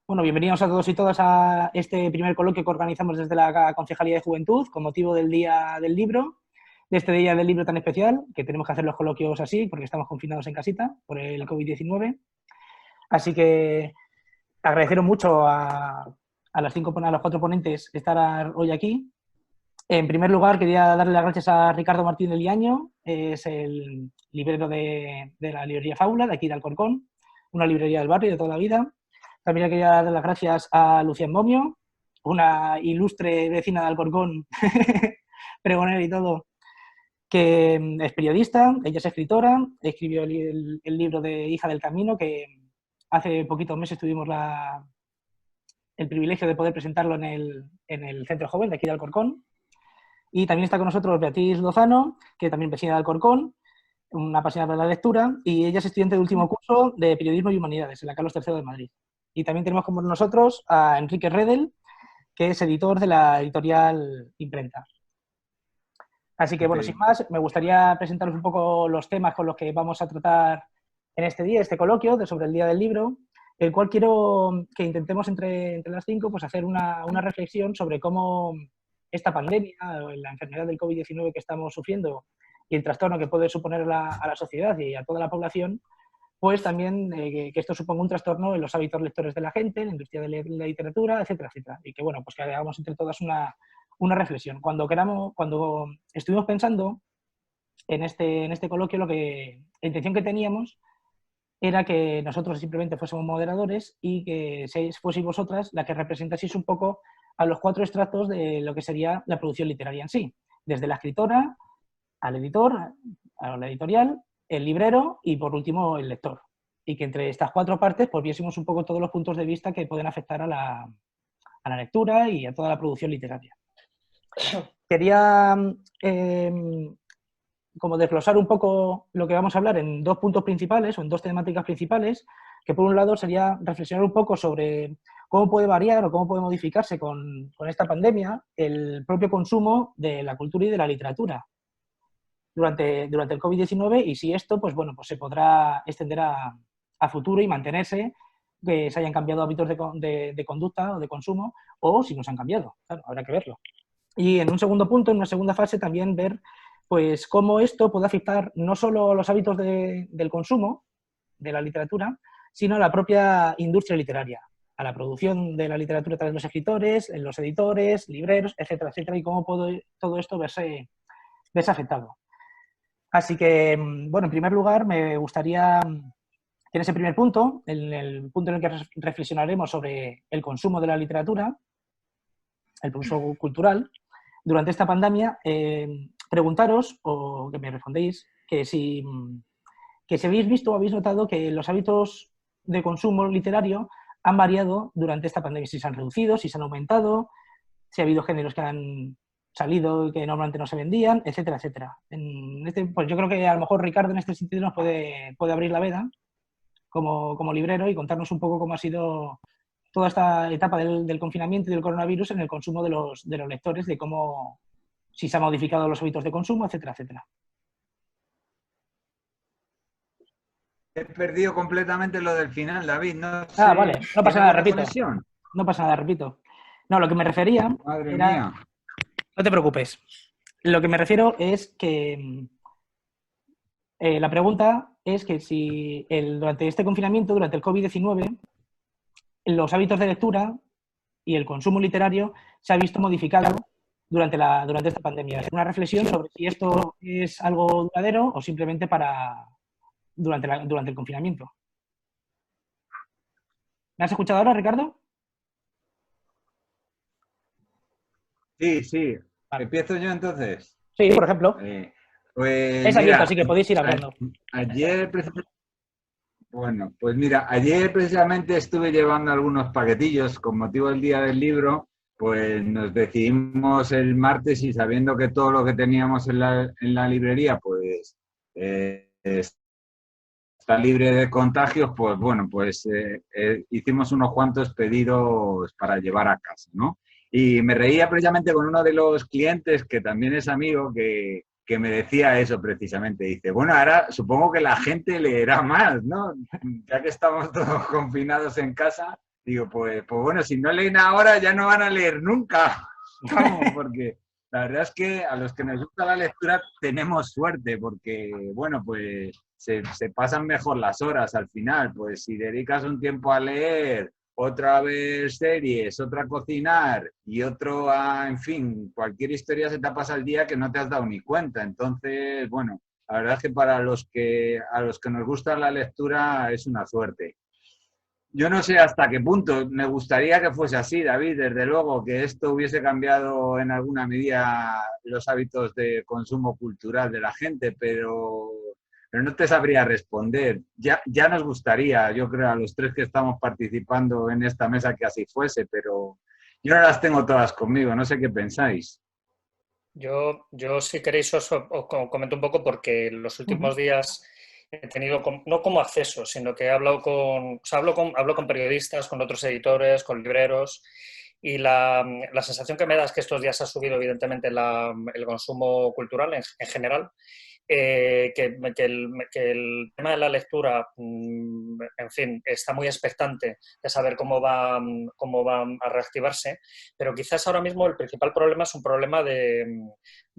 Bueno, bienvenidos a todos y todas a este primer coloquio que organizamos desde la Concejalía de Juventud con motivo del Día del Libro, de este Día del Libro tan especial, que tenemos que hacer los coloquios así porque estamos confinados en casita por el COVID-19. Así que agradeceros mucho a los cuatro ponentes estar hoy aquí. En primer lugar, quería darle las gracias a Ricardo Martínez Liaño, es el librero de la librería Fábula, de aquí de Alcorcón, una librería del barrio de toda la vida. También quería dar las gracias a Lucía Momio, una ilustre vecina de Alcorcón, pregonera y todo, que es periodista, ella es escritora, escribió el libro de Hija del Camino, que hace poquitos meses tuvimos el privilegio de poder presentarlo en el Centro Joven de aquí de Alcorcón. Y también está con nosotros Beatriz Lozano, que también vecina de Alcorcón, una apasionada de la lectura, y ella es estudiante de último curso de Periodismo y Humanidades en la Carlos III de Madrid. Y también tenemos con nosotros a Enrique Redel, que es editor de la editorial Imprenta. Así que, bueno, sin más, me gustaría presentaros un poco los temas con los que vamos a tratar en este día, este coloquio sobre el Día del Libro, el cual quiero que intentemos entre las cinco pues, hacer una reflexión sobre cómo esta pandemia, la enfermedad del COVID-19 que estamos sufriendo y el trastorno que puede suponer a la sociedad y a toda la población, pues también que esto suponga un trastorno en los hábitos lectores de la gente, en la industria de la literatura, etcétera, etcétera. Y que, bueno, pues que hagamos entre todas una reflexión. Cuando estuvimos pensando en este coloquio, la intención que teníamos era que nosotros simplemente fuésemos moderadores y que fueseis vosotras la que representaseis un poco a los cuatro estratos de lo que sería la producción literaria en sí, desde la escritora al editor, a la editorial, el librero y, por último, el lector. Y que entre estas cuatro partes pues viésemos un poco todos los puntos de vista que pueden afectar a la lectura y a toda la producción literaria. Quería como desglosar un poco lo que vamos a hablar en dos puntos principales o en dos temáticas principales, que por un lado sería reflexionar un poco sobre cómo puede variar o cómo puede modificarse con esta pandemia el propio consumo de la cultura y de la literatura durante el COVID-19 y si esto pues, bueno, pues se podrá extender a futuro y mantenerse, que se hayan cambiado hábitos de conducta o de consumo o si no se han cambiado. Claro, habrá que verlo. Y en un segundo punto, en una segunda fase, también ver pues cómo esto puede afectar no solo a los hábitos del consumo de la literatura, sino a la propia industria literaria, a la producción de la literatura a través de los escritores, en los editores, libreros, etcétera, etcétera, y cómo puede todo esto verse afectado. Así que, bueno, en primer lugar, me gustaría, en ese primer punto, en el punto en el que reflexionaremos sobre el consumo de la literatura, el consumo cultural, durante esta pandemia, preguntaros, o que me respondéis, que si habéis visto o habéis notado que los hábitos de consumo literario han variado durante esta pandemia, si se han reducido, si se han aumentado, si ha habido géneros que han salido que normalmente no se vendían, etcétera, etcétera. Pues yo creo que a lo mejor Ricardo en este sentido nos puede abrir la veda como librero y contarnos un poco cómo ha sido toda esta etapa del confinamiento y del coronavirus en el consumo de los lectores, de cómo, si se han modificado los hábitos de consumo, etcétera, etcétera. He perdido completamente lo del final, David. No sé. Vale, no pasa ¿Tiene nada, buena repito. conexión? No pasa nada, repito. No, lo que me refería Madre era... mía. No te preocupes. Lo que me refiero es que la pregunta es que si durante este confinamiento, durante el COVID-19, los hábitos de lectura y el consumo literario se ha visto modificado durante esta pandemia. Es una reflexión sobre si esto es algo duradero o simplemente durante el confinamiento. ¿Me has escuchado ahora, Ricardo? Sí, sí. Vale. ¿Empiezo yo entonces? Sí, por ejemplo. Pues Es abierto, así que podéis ir hablando. Ayer precisamente estuve llevando algunos paquetillos con motivo del Día del Libro, pues nos decidimos el martes y sabiendo que todo lo que teníamos en la librería pues está libre de contagios, pues bueno, pues hicimos unos cuantos pedidos para llevar a casa, ¿no? Y me reía precisamente con uno de los clientes que también es amigo que me decía eso precisamente. Dice, bueno, ahora supongo que la gente leerá más, ¿no? Ya que estamos todos confinados en casa, Digo, pues bueno, si no leen ahora ya no van a leer nunca. Vamos, porque la verdad es que a los que nos gusta la lectura tenemos suerte, porque bueno, pues se pasan mejor las horas al final. Pues si dedicas un tiempo a leer, otra a ver series, otra a cocinar y otro a, en fin, cualquier historia se te pasa el día que no te has dado ni cuenta. Entonces, bueno, la verdad es que para a los que nos gusta la lectura es una suerte. Yo no sé hasta qué punto. Me gustaría que fuese así, David, desde luego, que esto hubiese cambiado en alguna medida los hábitos de consumo cultural de la gente, pero no te sabría responder. Ya nos gustaría, yo creo, a los tres que estamos participando en esta mesa que así fuese, pero yo no las tengo todas conmigo, no sé qué pensáis. Yo si queréis, os comento un poco porque en los últimos días he tenido, no como acceso, sino que he hablado con, o sea, hablo con periodistas, con otros editores, con libreros, y la sensación que me da es que estos días ha subido evidentemente el consumo cultural en general, que el tema de la lectura, en fin, está muy expectante de saber cómo va a reactivarse, pero quizás ahora mismo el principal problema es un problema de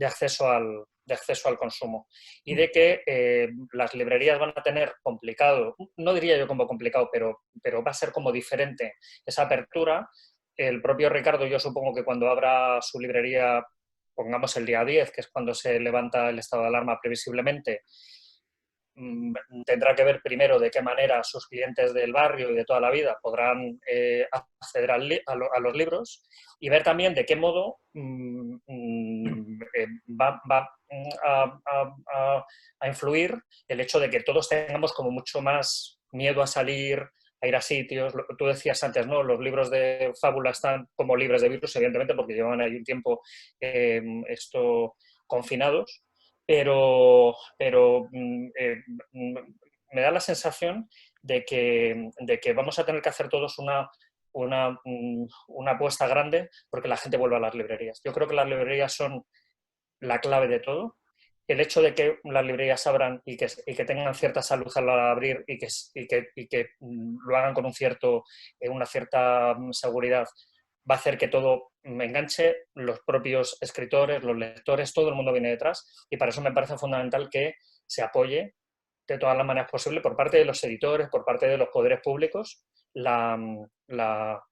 acceso al consumo y de que las librerías van a tener complicado, no diría yo como complicado, pero va a ser como diferente esa apertura. El propio Ricardo, yo supongo que cuando abra su librería, pongamos el día 10, que es cuando se levanta el estado de alarma previsiblemente, tendrá que ver primero de qué manera sus clientes del barrio y de toda la vida podrán acceder a los libros y ver también de qué modo va a influir el hecho de que todos tengamos como mucho más miedo a salir, a ir a sitios. Tú decías antes, ¿no? Los libros de fábula están como libres de virus, evidentemente, porque llevan ahí un tiempo confinados, pero me da la sensación de que vamos a tener que hacer todos una apuesta grande porque la gente vuelva a las librerías. Yo creo que las librerías son la clave de todo. El hecho de que las librerías abran y que tengan cierta salud al abrir y que lo hagan con una cierta seguridad va a hacer que todo me enganche, los propios escritores, los lectores, todo el mundo viene detrás y para eso me parece fundamental que se apoye de todas las maneras posibles por parte de los editores, por parte de los poderes públicos, la, la,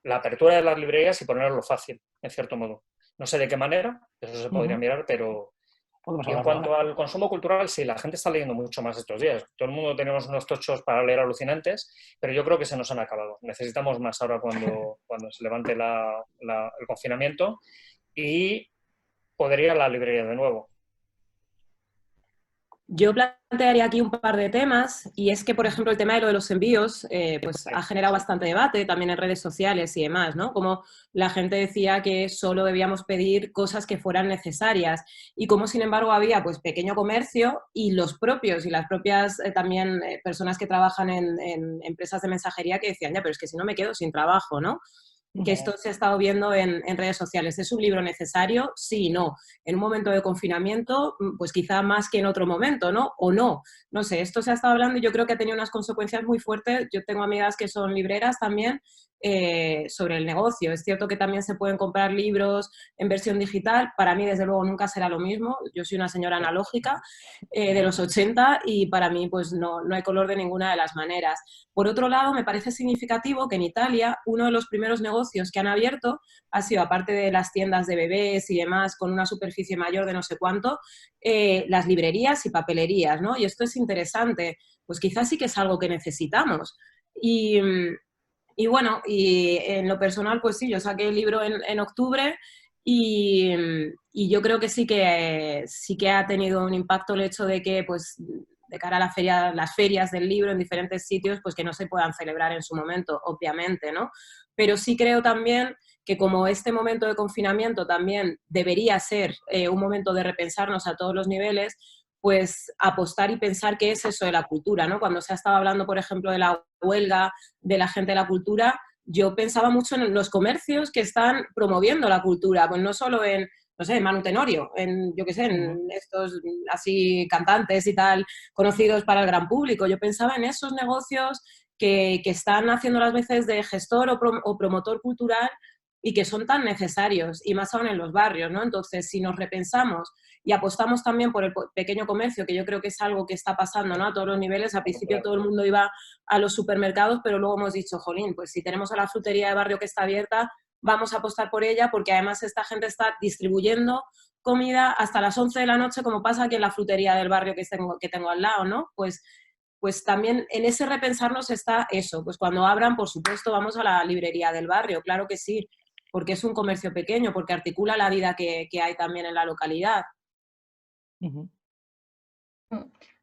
la apertura de las librerías y ponerlo fácil, en cierto modo. No sé de qué manera, eso se podría mirar, pero... Y en cuanto al consumo cultural, sí, la gente está leyendo mucho más estos días. Todo el mundo tenemos unos tochos para leer alucinantes, pero yo creo que se nos han acabado. Necesitamos más ahora cuando se levante el confinamiento y poder ir a la librería de nuevo. Yo plantearía aquí un par de temas y es que, por ejemplo, el tema de lo de los envíos pues ha generado bastante debate también en redes sociales y demás, ¿no? Como la gente decía que solo debíamos pedir cosas que fueran necesarias y como, sin embargo, había pues pequeño comercio y los propios y las propias también personas que trabajan en empresas de mensajería que decían, ya, pero es que si no me quedo sin trabajo, ¿no? Que esto se ha estado viendo en redes sociales. ¿Es un libro necesario? Sí y no. En un momento de confinamiento, pues quizá más que en otro momento, ¿no? O no. No sé, esto se ha estado hablando y yo creo que ha tenido unas consecuencias muy fuertes. Yo tengo amigas que son libreras también sobre el negocio. Es cierto que también se pueden comprar libros en versión digital. Para mí, desde luego, nunca será lo mismo. Yo soy una señora analógica de los 80 y para mí pues no hay color de ninguna de las maneras. Por otro lado, me parece significativo que en Italia uno de los primeros negocios que han abierto ha sido, aparte de las tiendas de bebés y demás, con una superficie mayor de no sé cuánto, las librerías y papelerías, ¿no? Y esto es interesante, pues quizás sí que es algo que necesitamos. Y bueno, y en lo personal, pues sí, yo saqué el libro en octubre y yo creo que sí que ha tenido un impacto el hecho de que, pues, de cara a las ferias del libro en diferentes sitios, pues que no se puedan celebrar en su momento, obviamente, ¿no? Pero sí creo también que como este momento de confinamiento también debería ser un momento de repensarnos a todos los niveles, pues apostar y pensar qué es eso de la cultura, ¿no? Cuando se ha estado hablando, por ejemplo, de la huelga de la gente de la cultura, yo pensaba mucho en los comercios que están promoviendo la cultura, pues no solo en, no sé, Manu Tenorio, en, yo qué sé, en estos así cantantes y tal, conocidos para el gran público. Yo pensaba en esos negocios que están haciendo las veces de gestor o promotor cultural y que son tan necesarios, y más aún en los barrios, ¿no? Entonces, si nos repensamos y apostamos también por el pequeño comercio, que yo creo que es algo que está pasando, ¿no? A todos los niveles. Al principio todo el mundo iba a los supermercados, pero luego hemos dicho, jolín, pues si tenemos a la frutería de barrio que está abierta, vamos a apostar por ella, porque además esta gente está distribuyendo comida hasta las 11 de la noche, como pasa aquí en la frutería del barrio que tengo al lado, ¿no? Pues también en ese repensarnos está eso. Pues cuando abran, por supuesto, vamos a la librería del barrio, claro que sí, porque es un comercio pequeño, porque articula la vida que hay también en la localidad.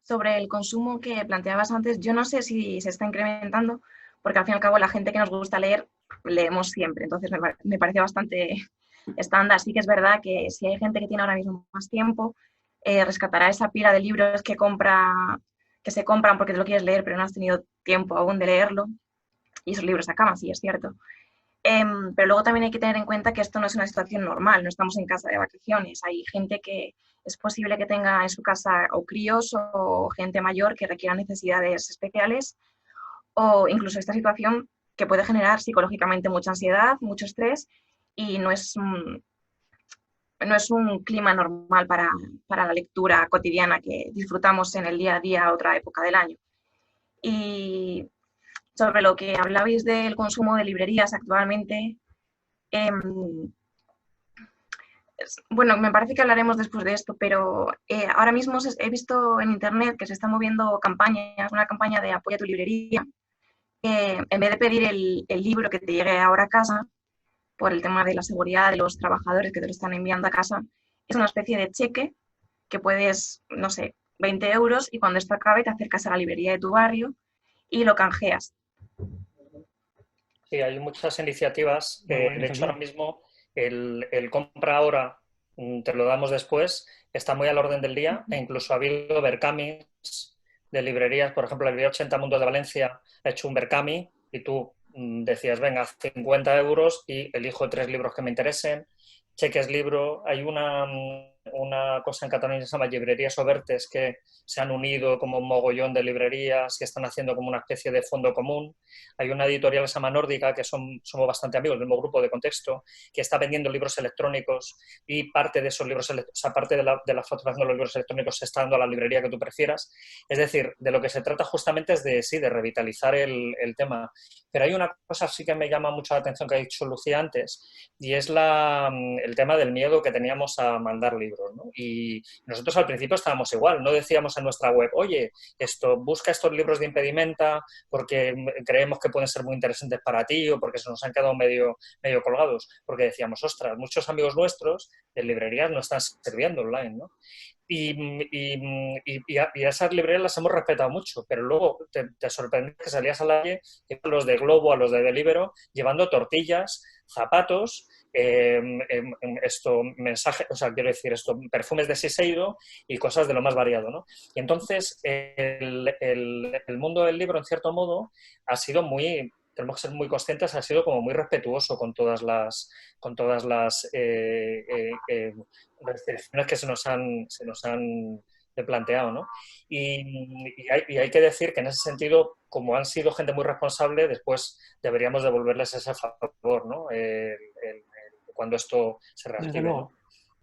Sobre el consumo que planteabas antes, yo no sé si se está incrementando, porque al fin y al cabo la gente que nos gusta leer, leemos siempre, entonces me parece bastante estándar. Sí que es verdad que si hay gente que tiene ahora mismo más tiempo, rescatará esa pila de libros que se compran porque te lo quieres leer, pero no has tenido tiempo aún de leerlo, y esos libros se acaban, sí, es cierto. Pero luego también hay que tener en cuenta que esto no es una situación normal, no estamos en casa de vacaciones. Hay gente que es posible que tenga en su casa o críos o gente mayor que requiera necesidades especiales, o incluso esta situación que puede generar psicológicamente mucha ansiedad, mucho estrés, y no es un clima normal para la lectura cotidiana que disfrutamos en el día a día a otra época del año. Y sobre lo que hablabais del consumo de librerías actualmente, bueno, me parece que hablaremos después de esto, pero ahora mismo he visto en internet que se están moviendo campañas, una campaña de apoyo a tu librería, en vez de pedir el libro que te llegue ahora a casa, por el tema de la seguridad de los trabajadores que te lo están enviando a casa, es una especie de cheque que puedes, no sé, 20 euros, y cuando esto acabe te acercas a la librería de tu barrio y lo canjeas. Sí, hay muchas iniciativas. De hecho, ahora mismo el compra ahora, te lo damos después, está muy al orden del día, e incluso ha habido Berkamis de librerías. Por ejemplo, la librería 80 Mundos de Valencia ha hecho un Berkami y tú decías, venga, 50 euros y elijo 3 libros que me interesen, cheques libro. Hay una cosa en Cataluña que se llama Librerías Obertes, que se han unido como un mogollón de librerías que están haciendo como una especie de fondo común. Hay una editorial que se llama Nórdica, que somos bastante amigos del mismo grupo de Contexto, que está vendiendo libros electrónicos, y parte de esos libros, o sea, parte de la facturación de los libros electrónicos se está dando a la librería que tú prefieras. Es decir, de lo que se trata justamente es de revitalizar el tema. Pero hay una cosa sí que me llama mucho la atención que ha dicho Lucía antes, y es el tema del miedo que teníamos a mandar libros, ¿no? Y nosotros al principio estábamos igual, no decíamos en nuestra web, oye, busca estos libros de impedimenta porque creemos que pueden ser muy interesantes para ti, o porque se nos han quedado medio colgados, porque decíamos, ostras, muchos amigos nuestros de librerías no están sirviendo online, ¿no? Y a esas librerías las hemos respetado mucho, pero luego te sorprende que salías a la calle, a los de Globo, a los de Deliveroo, llevando tortillas, zapatos, mensajes, o sea, quiero decir, perfumes de Shiseido y cosas de lo más variado, ¿no? Y entonces el mundo del libro, en cierto modo, ha sido tenemos que ser muy conscientes, ha sido como muy respetuoso con todas las restricciones que se nos han planteado, ¿no? Y hay que decir que en ese sentido, como han sido gente muy responsable, después deberíamos devolverles ese favor, ¿no? Cuando esto se reactive, ¿no?